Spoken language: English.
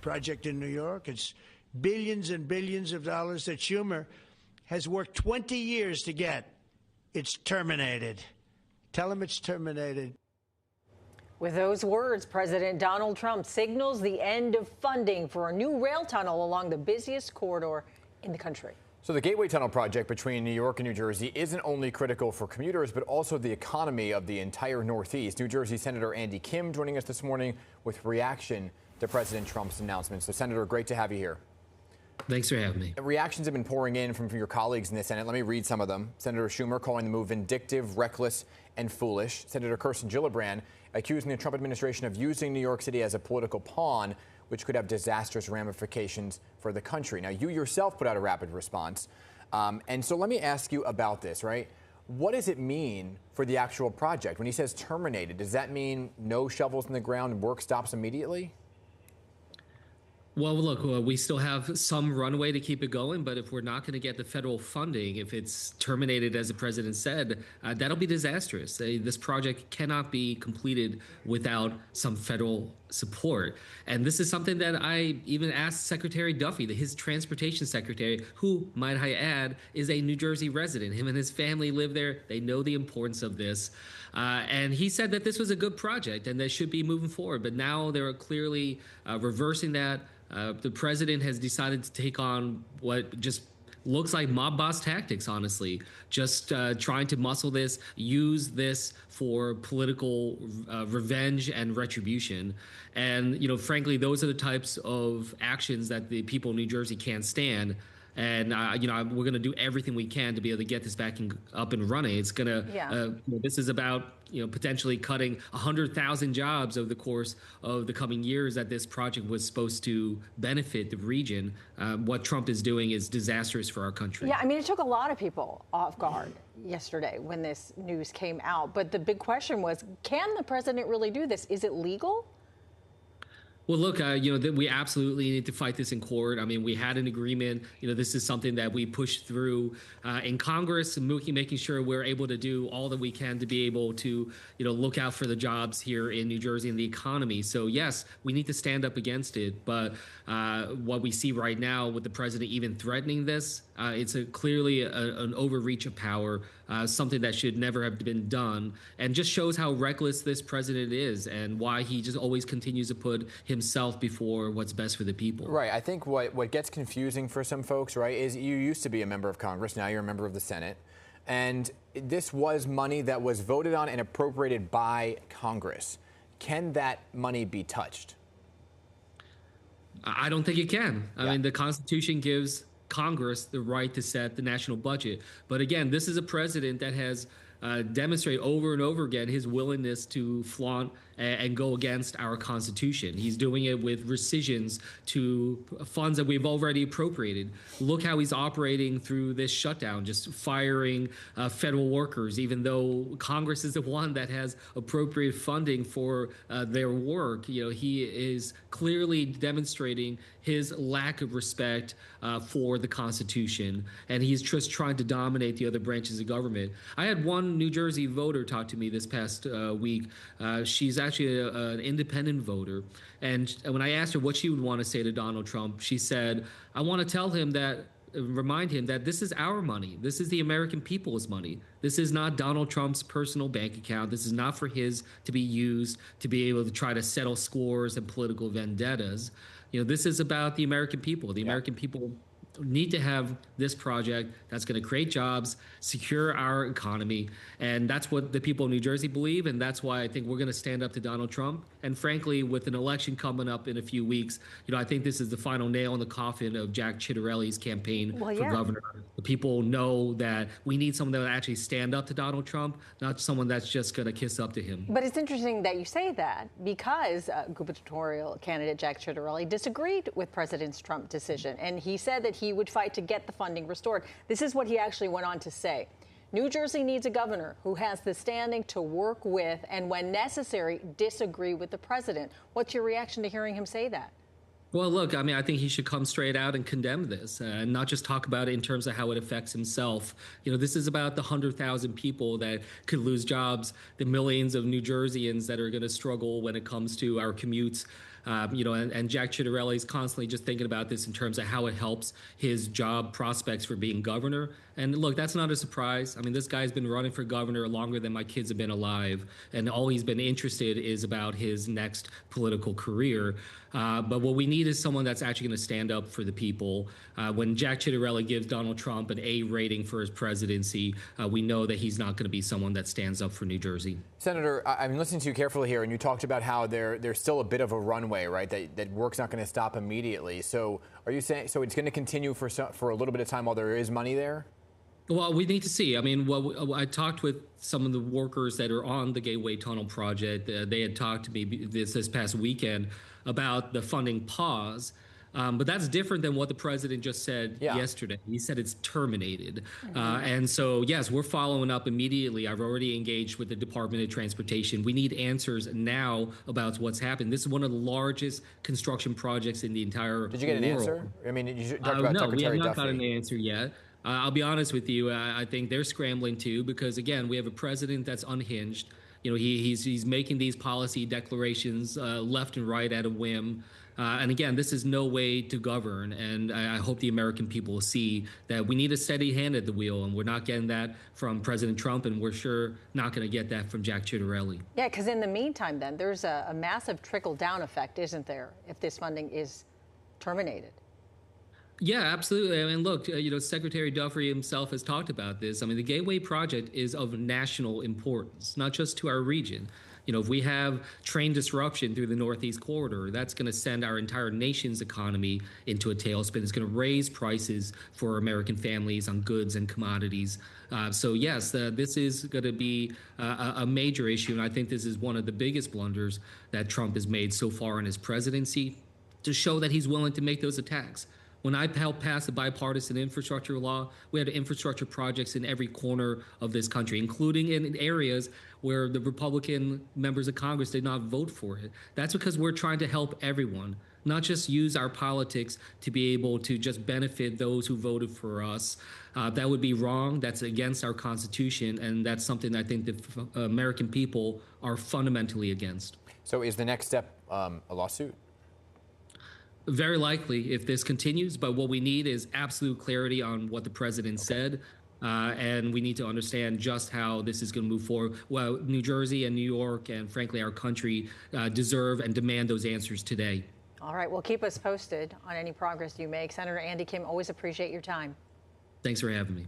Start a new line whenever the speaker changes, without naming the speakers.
project in New York. It's billions and billions of dollars that Schumer has worked 20 years to get. It's terminated. Tell him it's terminated.
With those words, President Donald Trump signals the end of funding for a new rail tunnel along the busiest corridor in the country.
So the Gateway Tunnel project between New York and New Jersey isn't only critical for commuters, but also the economy of the entire Northeast. New Jersey Senator Andy Kim joining us this morning with reaction to President Trump's announcement. So, Senator, great to have you here.
Thanks for having me.
Reactions have been pouring in from your colleagues in the Senate. Let me read some of them. Senator Schumer calling the move vindictive, reckless, and foolish. Senator Kirsten Gillibrand accusing the Trump administration of using New York City as a political pawn, which could have disastrous ramifications for the country. Now, you yourself put out a rapid response. And so let me ask you about this, right? What does it mean for the actual project? When he says terminated, does that mean no shovels in the ground, work stops immediately?
Well, look, we still have some runway to keep it going, but if we're not going to get the federal funding, if it's terminated, as the president said, that'll be disastrous. This project cannot be completed without some federal support. And this is something that I even asked Secretary Duffy, his transportation secretary, who, might I add, is a New Jersey resident. Him and his family live there. They know the importance of this. And he said that this was a good project and they should be moving forward. But now they're clearly reversing that. The president has decided to take on what just looks like mob boss tactics, honestly, just trying to muscle this, use this for political revenge and retribution. And, you know, frankly, those are the types of actions that the people in New Jersey can't stand. And, you know, we're going to do everything we can to be able to get this back up and running. It's going to, this is about, you know, potentially cutting 100,000 jobs over the course of the coming years that this project was supposed to benefit the region. What Trump is doing is disastrous for our country.
Yeah, I mean, it took a lot of people off guard yesterday when this news came out. But the big question was, can the president really do this? Is it legal?
Well, look, you know, we absolutely need to fight this in court. I mean, we had an agreement. You know, this is something that we pushed through in Congress, and making sure we're able to do all that we can to be able to, you know, look out for the jobs here in New Jersey and the economy. So, yes, we need to stand up against it. But what we see right now with the president even threatening this, it's clearly an overreach of power, something that should never have been done, and just shows how reckless this president is and why he just always continues to put himself before what's best for the people.
Right. I think what gets confusing for some folks, right, is you used to be a member of Congress. Now you're a member of the Senate. And this was money that was voted on and appropriated by Congress. Can that money be touched?
I don't think it can. I mean, the Constitution gives Congress the right to set the national budget. But again, this is a president that has demonstrated over and over again his willingness to flaunt and go against our Constitution. He's doing it with rescissions to funds that we've already appropriated. Look how he's operating through this shutdown, just firing federal workers, even though Congress is the one that has appropriated funding for their work. You know, he is clearly demonstrating his lack of respect for the Constitution, and he's just trying to dominate the other branches of government. I had one New Jersey voter talk to me this past week. She's actually an independent voter, and when I asked her what she would want to say to Donald Trump, she said, I want to tell him that, remind him that this is our money. This is the American people's money. This is not Donald Trump's personal bank account. This is not for his to be used to be able to try to settle scores and political vendettas. You know, this is about the American people. The American people need to have this project that's going to create jobs, secure our economy. And that's what the people of New Jersey believe. And that's why I think we're going to stand up to Donald Trump. And frankly, with an election coming up in a few weeks, you know, I think this is the final nail in the coffin of Jack Ciattarelli's campaign for governor. The people know that we need someone that will actually stand up to Donald Trump, not someone that's just going to kiss up to him.
But it's interesting that you say that, because gubernatorial candidate Jack Ciattarelli disagreed with President Trump's decision. And he said that he would fight to get the funding restored. This is what he actually went on to say. New Jersey needs a governor who has the standing to work with and, when necessary, disagree with the president. What's your reaction to hearing him say that?
Well, look, I mean, I think he should come straight out and condemn this and not just talk about it in terms of how it affects himself. You know, this is about the 100,000 people that could lose jobs, the millions of New Jerseyans that are going to struggle when it comes to our commutes. And Jack Ciattarelli is constantly just thinking about this in terms of how it helps his job prospects for being governor. And look, that's not a surprise. I mean, this guy's been running for governor longer than my kids have been alive, and all he's been interested is about his next political career. But what we need is someone that's actually going to stand up for the people. When Jack Ciattarelli gives Donald Trump an A rating for his presidency, we know that he's not going to be someone that stands up for New Jersey.
Senator, I'm listening to you carefully here, and you talked about how there's still a bit of a runway, right? That work's not going to stop immediately. So are you saying it's going to continue for a little bit of time while there is money there?
Well, we need to see. I mean, I talked with some of the workers that are on the Gateway Tunnel project. They had talked to me this past weekend about the funding pause. But that's different than what the president just said yesterday. He said it's terminated. And so, yes, we're following up immediately. I've already engaged with the Department of Transportation. We need answers now about what's happened. This is one of the largest construction projects in the entire world.
Did you get an answer? I mean, you talked about
no, we have not
Duffy.
got an answer yet. I'll be honest with you. I think they're scrambling too because, again, we have a president that's unhinged. He's making these policy declarations left and right at a whim. And again, this is no way to govern. And I hope the American people will see that we need a steady hand at the wheel. And we're not getting that from President Trump. And we're sure not going to get that from Jack Ciattarelli.
Yeah, because in the meantime, then, there's a massive trickle-down effect, isn't there, if this funding is terminated?
Yeah, absolutely. I mean, look, Secretary Duffy himself has talked about this. I mean, the Gateway project is of national importance, not just to our region. If we have train disruption through the Northeast corridor, that's going to send our entire nation's economy into a tailspin. It's going to raise prices for American families on goods and commodities. So, yes, this is going to be a major issue. And I think this is one of the biggest blunders that Trump has made so far in his presidency to show that he's willing to make those attacks. When I helped pass the bipartisan infrastructure law, we had infrastructure projects in every corner of this country, including in areas where the Republican members of Congress did not vote for it. That's because we're trying to help everyone, not just use our politics to be able to just benefit those who voted for us. That would be wrong. That's against our Constitution, and that's something I think the American people are fundamentally against.
So is the next step a lawsuit?
Very likely if this continues, but what we need is absolute clarity on what the president said, and we need to understand just how this is going to move forward. Well, New Jersey and New York and frankly our country deserve and demand those answers today.
All right, well, keep us posted on any progress you make. Senator Andy Kim, always appreciate your time.
Thanks for having me.